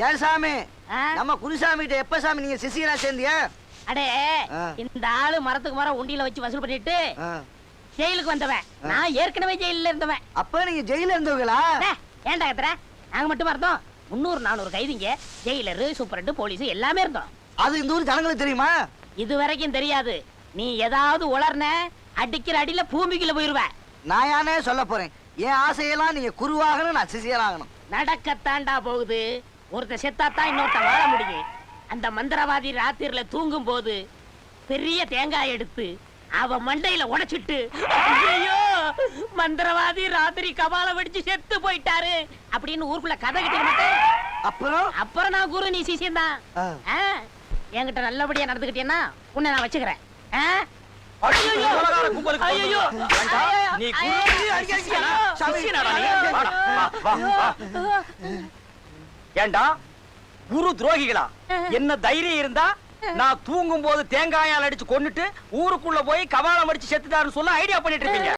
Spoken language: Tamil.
ஏன் சாமி நம்ம குருசாமி கிட்ட எப்ப சாமி நீங்க சிசியரா சேர்ந்தியா? அடே இந்த ஆளு மரத்துக்கு மரம் உண்டியில வச்சு வசூல் பண்ணிட்டு ஜெயிலுக்கு வந்தவன். நான் ஏற்கனவே ஜெயில இருந்தவன். அப்ப நீங்க ஜெயில இருந்தவங்களா? ஏன்டா கத்துற? நாங்க மட்டும் இருந்தோம். 300-400 கைதிங்க, ஜெயிலரு, சூப்பரண்டு, போலீஸ் எல்லாமே இருந்தோம். அது இந்த ஊர் ஜனங்களுக்கு தெரியுமா? இது வரைக்கும் தெரியாது. நீ ஏதாவது உளர்ன அடிக்கிற அடியில பூமிக்குள்ள போயிருவ. நான் யானே சொல்ல போறேன். என் ஆசையெல்லாம் நீங்க குருவாகணும், நான் சிசியராகணும். நடக்கத்தாண்டா போகுது. ஒருத்த செத்தாத்தான் இன்னொருத்த வாழ முடியும். அந்த மந்திரவாதி ராத்திரில தூங்கும் போது பெரிய தேங்காய் எடுத்து அவ மண்டையில உடைச்சிட்டு, ஐயோ மந்திரவாதி ராத்திரி கபால வெடிச்சு செத்து போயிட்டாரு அப்படின்னு ஊருக்குள்ள கதை கிட்ட அப்புறம் நான் குரு நீ சிசியம் தான். என்கிட்ட நல்லபடியா நடந்துக்கிட்டேன்னா உன்னை நான் வச்சுக்கிறேன். ஏண்டா குரு துரோகிகளா? என்ன தைரியம் இருந்தா நான் தூங்கும் போது தேங்காயால் அடிச்சு கொன்னுட்டு ஊருக்குள்ள போய் கபாலம் அடிச்சு செத்துட்டாருன்னு சொல்ல ஐடியா பண்ணிட்டு இருக்கீங்க.